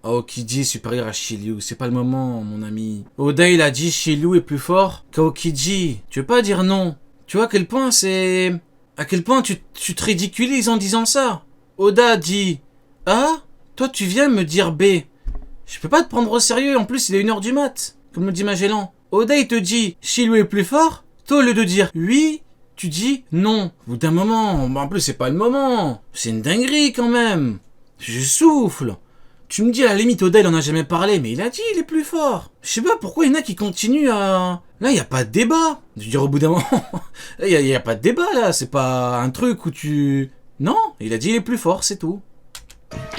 Aokiji est supérieur à Shiryu. C'est pas le moment, mon ami. Oda, il a dit Shiryu est plus fort qu'Aokiji. Tu veux pas dire non? Tu vois à quel point c'est... À quel point tu te ridiculises en disant ça? Oda dit A, toi tu viens me dire B. Je peux pas te prendre au sérieux, en plus il est 1h du mat, comme le dit Magellan. Oda il te dit Shiryu est plus fort, toi au lieu de dire oui, tu dis non. Au bout d'un moment, en plus c'est pas le moment. C'est une dinguerie quand même. Je souffle. Tu me dis à la limite Oda il en a jamais parlé, mais il a dit il est plus fort. Je sais pas pourquoi il y en a qui continuent à... Là il y a pas de débat. Je veux dire au bout d'un moment, il y a pas de débat là, c'est pas un truc où tu... Non, il a dit il est plus fort, c'est tout.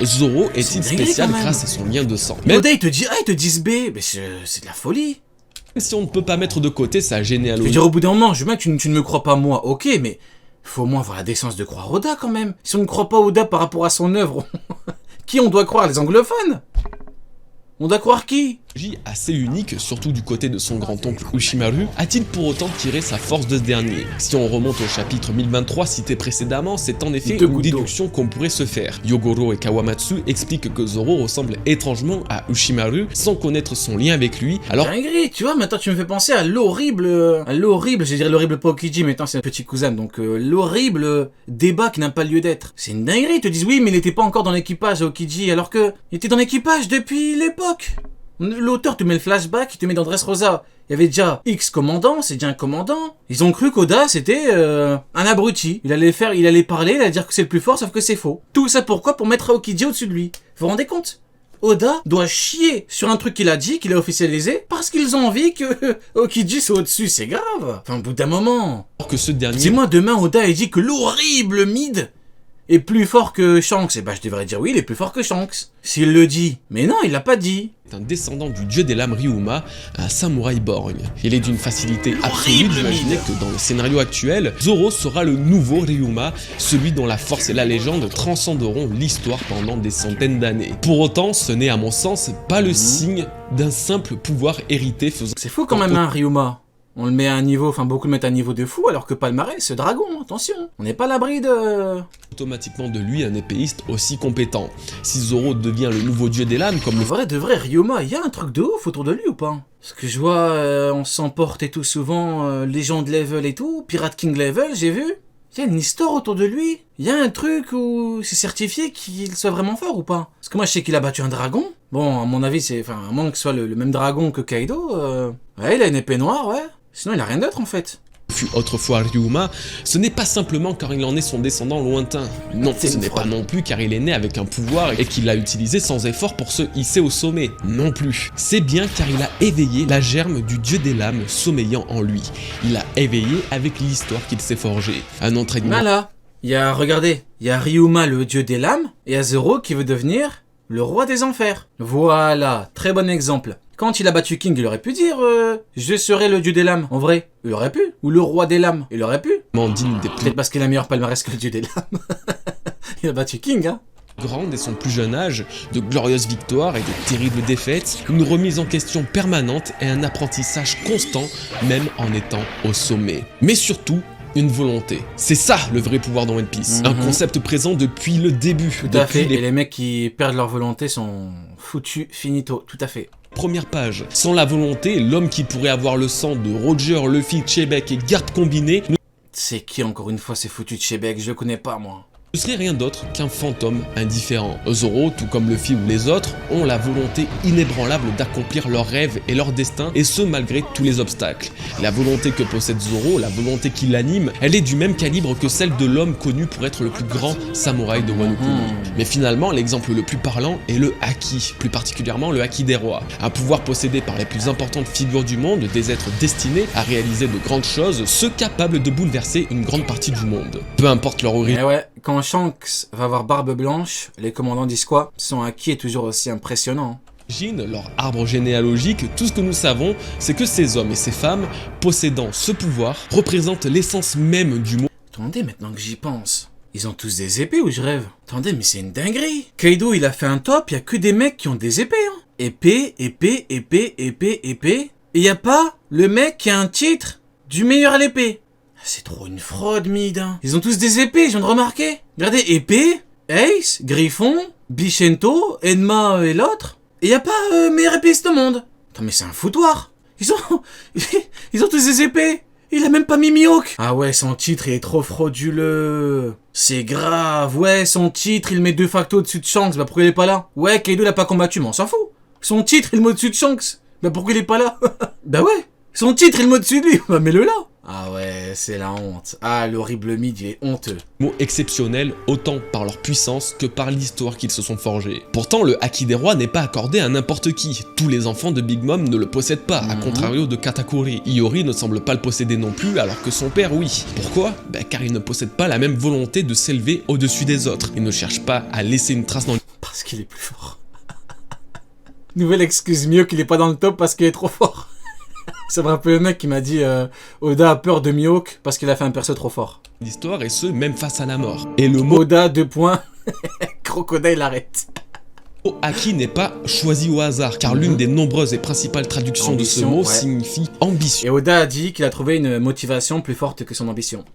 Zoro est-il spécial grâce à son lien de sang? Mais Oda il te dit A, il te dit B, mais c'est de la folie. Si on ne peut pas mettre de côté sa Je généalogie... veux dire au bout d'un moment, je veux bien que tu ne me crois pas moi, ok, mais faut au moins avoir la décence de croire Oda quand même. Si on ne croit pas Oda par rapport à son œuvre, qui on doit croire? Les anglophones? On doit croire qui? assez unique, surtout du côté de son grand-oncle Ushimaru, a-t-il pour autant tiré sa force de ce dernier? Si on remonte au chapitre 1023 cité précédemment, c'est en effet une déduction qu'on pourrait se faire. Yogoro et Kawamatsu expliquent que Zoro ressemble étrangement à Ushimaru sans connaître son lien avec lui, alors... Dinguerie, tu vois, maintenant tu me fais penser à l'horrible, je dirais l'horrible Pokiji, mais maintenant c'est un petit cousin, donc l'horrible débat qui n'a pas lieu d'être. C'est une dinguerie, ils te disent oui, mais il n'était pas encore dans l'équipage Aokiji, alors que il était dans l'équipage depuis l'époque. L'auteur te met le flashback, il te met dans Dressrosa. Il y avait déjà X commandant, c'est déjà un commandant. Ils ont cru qu'Oda c'était un abruti. Il allait parler, il allait dire que c'est le plus fort, sauf que c'est faux. Tout ça pourquoi? Pour mettre Aokiji au-dessus de lui. Vous vous rendez compte? Oda doit chier sur un truc qu'il a dit, qu'il a officialisé, parce qu'ils ont envie que Aokiji soit au-dessus, c'est grave. Enfin, au bout d'un moment. Alors que ce dernier... Dis-moi demain, Oda il dit que l'horrible Mid est plus fort que Shanks. Et bah je devrais dire oui, il est plus fort que Shanks. S'il le dit. Mais non, il l'a pas dit. Un descendant du dieu des lames Ryuma, un samouraï borgne. Il est d'une facilité absolue d'imaginer que dans le scénario actuel, Zoro sera le nouveau Ryuma, celui dont la force et la légende transcenderont l'histoire pendant des centaines d'années. Pour autant, ce n'est à mon sens pas le signe d'un simple pouvoir hérité faisant... C'est fou quand même un Ryuma. On le met à un niveau, enfin beaucoup le mettent à un niveau de fou, alors que Palmarès, ce dragon, attention, on n'est pas à l'abri de... automatiquement de lui un épéiste aussi compétent. Si Zoro devient le nouveau dieu des lames comme le... De vrai, Ryuma, il y a un truc de ouf autour de lui ou pas? Parce que je vois, on s'emporte et tout souvent, Légende Level et tout, Pirate King Level, j'ai vu. Il y a une histoire autour de lui. Il y a un truc où c'est certifié qu'il soit vraiment fort ou pas? Parce que moi je sais qu'il a battu un dragon. Bon, à mon avis, c'est... Enfin, à moins que ce soit le même dragon que Kaido, ouais, il a une épée noire, ouais. Sinon, il a rien d'autre en fait. Fut autrefois Ryuma, ce n'est pas simplement car il en est son descendant lointain. Non, ce n'est pas non plus car il est né avec un pouvoir et qu'il l'a utilisé sans effort pour se hisser au sommet. Non plus. C'est bien car il a éveillé la germe du dieu des lames sommeillant en lui. Il l'a éveillé avec l'histoire qu'il s'est forgée. Un entraînement... Voilà. Regardez, il y a Ryuma le dieu des lames et à Zoro qui veut devenir le roi des enfers. Voilà, très bon exemple. Quand il a battu King, il aurait pu dire je serai le dieu des lames. En vrai, il aurait pu. Ou le roi des lames, il aurait pu. Peut-être parce qu'il a meilleur palmarès que le dieu des lames. Il a battu King, hein. Grande dès son plus jeune âge, de glorieuses victoires et de terribles défaites, une remise en question permanente et un apprentissage constant, même en étant au sommet. Mais surtout, une volonté. C'est ça le vrai pouvoir dans One Piece. Un concept présent depuis le début. Tout à fait. Et les mecs qui perdent leur volonté sont foutus finito. Tout à fait. Première page. Sans la volonté, l'homme qui pourrait avoir le sang de Roger, Luffy, Chebek et Garp combinés... C'est qui encore une fois ces foutus de Chebek? Je le connais pas moi. Ne serait rien d'autre qu'un fantôme indifférent. Zoro, tout comme Luffy ou les autres, ont la volonté inébranlable d'accomplir leurs rêves et leur destin, et ce malgré tous les obstacles. La volonté que possède Zoro, la volonté qui l'anime, elle est du même calibre que celle de l'homme connu pour être le plus grand samouraï de Wano Kuni. Mais finalement, l'exemple le plus parlant est le Haki, plus particulièrement le Haki des rois. Un pouvoir possédé par les plus importantes figures du monde, des êtres destinés à réaliser de grandes choses, ceux capables de bouleverser une grande partie du monde. Peu importe leur origine. Eh ouais, quand Shanks va avoir barbe blanche, les commandants disent quoi? Son Haki est toujours aussi impressionnant. Leur arbre généalogique, tout ce que nous savons, c'est que ces hommes et ces femmes, possédant ce pouvoir, représentent l'essence même du monde. Attendez, maintenant que j'y pense, ils ont tous des épées ou je rêve? Attendez, mais c'est une dinguerie. Kaido, il a fait un top, il y a que des mecs qui ont des épées, hein. Épée. Et y a pas le mec qui a un titre du meilleur à l'épée. C'est trop une fraude, Mid. Hein. Ils ont tous des épées, je viens de remarquer. Regardez, épée, ace, griffon, Bichento, Enma et l'autre. Et y a pas meilleur épéiste au monde. Attends, mais c'est un foutoir. Ils ont tous des épées. Il a même pas mis Mihawk. Ah ouais, son titre, il est trop frauduleux. C'est grave. Ouais, son titre, il met de facto au-dessus de Shanks. Bah pourquoi il est pas là? Ouais, Kaido l'a pas combattu, mais on s'en fout. Son titre, il met au-dessus de Shanks. Bah pourquoi il est pas là? Bah ouais. Son titre, il met au-dessus de lui. Bah mets-le là. Ah ouais, c'est la honte. Ah, l'horrible mid, il est honteux. Mots exceptionnels autant par leur puissance que par l'histoire qu'ils se sont forgés. Pourtant, le Haki des rois n'est pas accordé à n'importe qui. Tous les enfants de Big Mom ne le possèdent pas, à contrario de Katakuri. Iori ne semble pas le posséder non plus, alors que son père, oui. Pourquoi? Car il ne possède pas la même volonté de s'élever au-dessus des autres. Il ne cherche pas à laisser une trace dans le... Parce qu'il est plus fort. Nouvelle excuse mieux qu'il est pas dans le top parce qu'il est trop fort. Ça me rappelle le mec qui m'a dit Oda a peur de Mihawk parce qu'il a fait un perso trop fort. L'histoire, et ce, même face à la mort. Et le mot Oda, 2 points. Crocodile arrête. Haki n'est pas choisi au hasard, car l'une des nombreuses et principales traductions de ce mot signifie ambition. Et Oda a dit qu'il a trouvé une motivation plus forte que son ambition.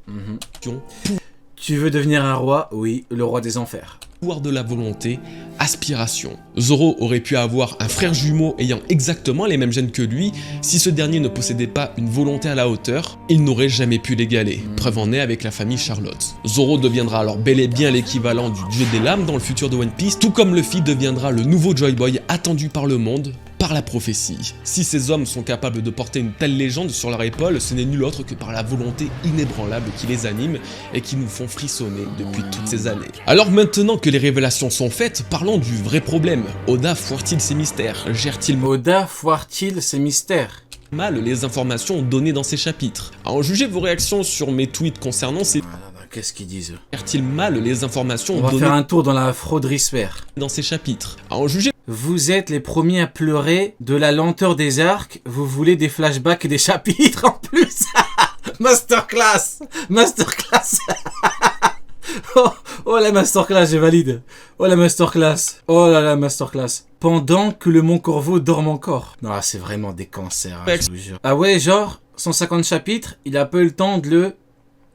Tu veux devenir un roi? Oui, le roi des enfers. Pouvoir de la volonté, aspiration. Zoro aurait pu avoir un frère jumeau ayant exactement les mêmes gènes que lui. Si ce dernier ne possédait pas une volonté à la hauteur, il n'aurait jamais pu l'égaler. Preuve en est avec la famille Charlotte. Zoro deviendra alors bel et bien l'équivalent du dieu des lames dans le futur de One Piece, tout comme Luffy deviendra le nouveau Joy Boy attendu par le monde, par la prophétie. Si ces hommes sont capables de porter une telle légende sur leur épaule, ce n'est nul autre que par la volonté inébranlable qui les anime et qui nous font frissonner depuis toutes ces années. Alors maintenant que les révélations sont faites, parlons du vrai problème. Oda foire-t-il ses mystères? Gère-t-il ses mystères? Mal les informations données dans ces chapitres? À en juger vos réactions sur mes tweets concernant ces... Qu'est-ce qu'ils disent? Gère-t-il mal les informations données... On va faire un tour dans la frauderisphère. Dans ces chapitres. À en juger... Vous êtes les premiers à pleurer de la lenteur des arcs. Vous voulez des flashbacks et des chapitres en plus. Masterclass. Masterclass. Oh la masterclass, j'ai valide. Oh la masterclass. Oh là la masterclass. Pendant que le Mont Corvo dorme encore. Non, là, c'est vraiment des cancers, hein, je vous jure. Ah ouais, genre, 150 chapitres, il a pas eu le temps de le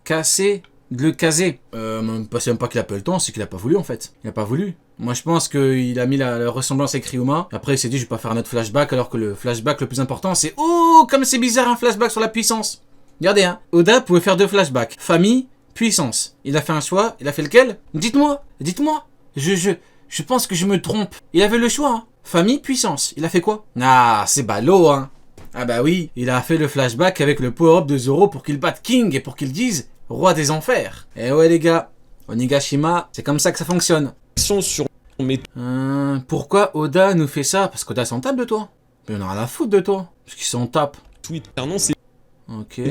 casser, de le caser. C'est même pas qu'il a pas eu le temps, c'est qu'il a pas voulu en fait. Il a pas voulu. Moi je pense qu'il a mis la ressemblance avec Ryuma. Après il s'est dit je vais pas faire un autre flashback alors que le flashback le plus important c'est oh comme c'est bizarre un flashback sur la puissance. Regardez hein, Oda pouvait faire 2 flashbacks. Famille, puissance. Il a fait un choix, il a fait lequel? Dites-moi. Je pense que je me trompe. Il avait le choix hein. Famille, puissance. Il a fait quoi? Ah c'est ballot hein. Ah bah oui, il a fait le flashback avec le power-up de Zoro pour qu'il batte King et pour qu'il dise roi des enfers. Eh ouais les gars, Onigashima, c'est comme ça que ça fonctionne. Sur mes... pourquoi Oda nous fait ça? Parce qu'Oda s'en tape de toi. Mais on a rien à foutre de toi. Parce qu'il s'en tape. Tweet, pardon, c'est... Ok.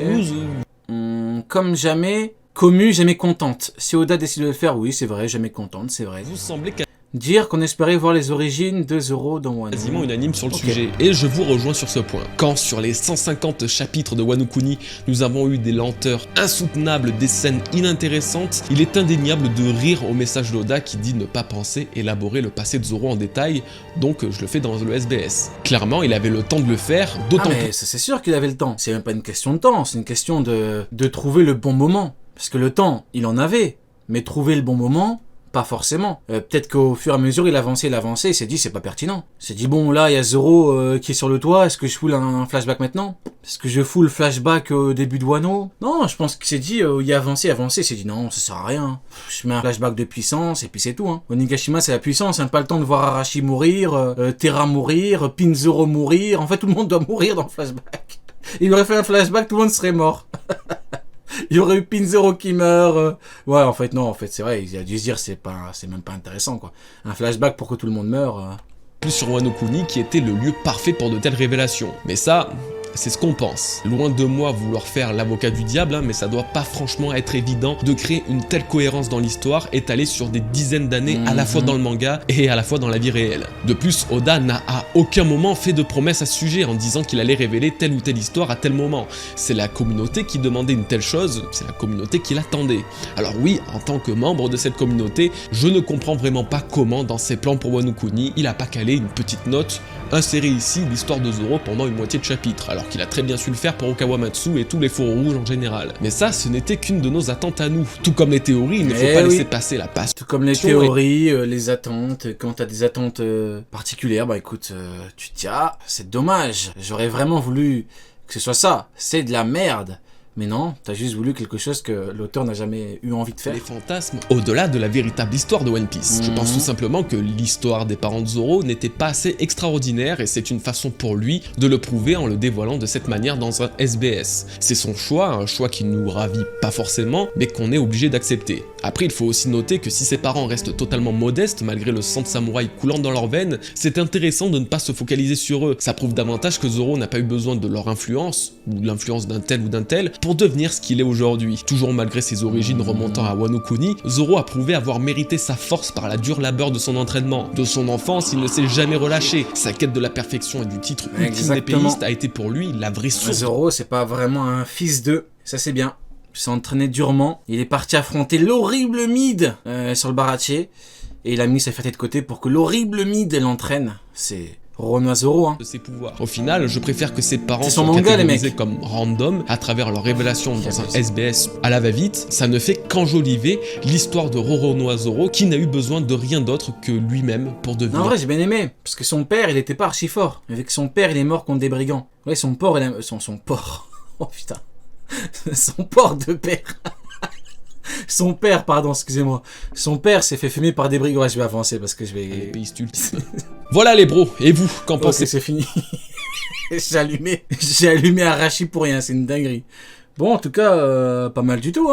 Comme jamais, commu, jamais contente. Si Oda décide de le faire, oui, c'est vrai, jamais contente, c'est vrai. Vous semblez dire qu'on espérait voir les origines de Zoro dans Wano. Quasiment unanime sur le sujet, et je vous rejoins sur ce point. Quand sur les 150 chapitres de Wano Kuni, nous avons eu des lenteurs insoutenables, des scènes inintéressantes, il est indéniable de rire au message d'Oda qui dit ne pas penser élaborer le passé de Zoro en détail, donc je le fais dans le SBS. Clairement, il avait le temps de le faire, d'autant mais ça c'est sûr qu'il avait le temps. C'est même pas une question de temps, c'est une question de trouver le bon moment. Parce que le temps, il en avait, mais trouver le bon moment... Pas forcément. Peut-être qu'au fur et à mesure, il avançait, il s'est dit c'est pas pertinent. Il s'est dit bon là il y a Zoro qui est sur le toit, est-ce que je fous un flashback maintenant? Est-ce que je fous le flashback au début de Wano? Non, je pense qu'il s'est dit il a avancé, il s'est dit non, ça sert à rien. Je mets un flashback de puissance et puis c'est tout. Hein. Onigashima c'est la puissance, hein, pas le temps de voir Arashi mourir, Terra mourir, Pinzoro mourir, en fait tout le monde doit mourir dans le flashback. Il aurait fait un flashback, tout le monde serait mort. Il y aurait eu Pinzoro qui meurt. Ouais, en fait, non, en fait, c'est vrai, il a dû se dire, c'est même pas intéressant, quoi. Un flashback pour que tout le monde meure. Plus sur Wano Kuni, qui était le lieu parfait pour de telles révélations. Mais ça, c'est ce qu'on pense. Loin de moi vouloir faire l'avocat du diable, hein, mais ça doit pas franchement être évident de créer une telle cohérence dans l'histoire étalée sur des dizaines d'années à la fois dans le manga et à la fois dans la vie réelle. De plus, Oda n'a à aucun moment fait de promesse à ce sujet en disant qu'il allait révéler telle ou telle histoire à tel moment. C'est la communauté qui demandait une telle chose, c'est la communauté qui l'attendait. Alors oui, en tant que membre de cette communauté, je ne comprends vraiment pas comment dans ses plans pour Wano Kuni, il a pas calé une petite note insérer ici l'histoire de Zoro pendant une moitié de chapitre, alors qu'il a très bien su le faire pour Okawamatsu et tous les fours rouges en général. Mais ça, ce n'était qu'une de nos attentes à nous. Tout comme les théories, il ne faut pas laisser passer la passion. Tout comme les théories, les attentes, quand t'as des attentes particulières, bah écoute, tu te dis, ah, c'est dommage, j'aurais vraiment voulu que ce soit ça, c'est de la merde. Mais non, t'as juste voulu quelque chose que l'auteur n'a jamais eu envie de faire. Les fantasmes au-delà de la véritable histoire de One Piece. Je pense tout simplement que l'histoire des parents de Zoro n'était pas assez extraordinaire et c'est une façon pour lui de le prouver en le dévoilant de cette manière dans un SBS. C'est son choix, un choix qui nous ravit pas forcément, mais qu'on est obligé d'accepter. Après, il faut aussi noter que si ses parents restent totalement modestes malgré le sang de samouraï coulant dans leurs veines, c'est intéressant de ne pas se focaliser sur eux. Ça prouve davantage que Zoro n'a pas eu besoin de leur influence, ou de l'influence d'un tel ou d'un tel, pour devenir ce qu'il est aujourd'hui. Toujours malgré ses origines remontant à Wano Kuni, Zoro a prouvé avoir mérité sa force par la dure labeur de son entraînement. De son enfance, il ne s'est jamais relâché. Sa quête de la perfection et du titre ultime épéiste a été pour lui la vraie source. Zoro, c'est pas vraiment un fils d'eux, ça c'est bien. Il s'est entraîné durement, il est parti affronter l'horrible Mid sur le barachier, et il a mis sa fierté de côté pour que l'horrible Mid l'entraîne. C'est Roronoa Zoro, hein. De ses pouvoirs. Au final, je préfère que ses parents soient manga, catégorisés comme random à travers leur révélation dans un SBS à la va-vite. Ça ne fait qu'enjoliver l'histoire de Roronoa Zoro qui n'a eu besoin de rien d'autre que lui-même pour devenir. Non, en vrai, j'ai bien aimé, parce que son père, il était pas archi fort. Avec son père, il est mort contre des brigands. Ouais, son porc, il a... son porc. Oh putain. Son porc de père. Son père, pardon, excusez-moi. Son père s'est fait fumer par des brigands. Ouais, je vais avancer parce que je vais... Voilà les bros, et vous, qu'en pensez? Ok, c'est fini. J'ai allumé Arashi pour rien, c'est une dinguerie. Bon, en tout cas, pas mal du tout, hein.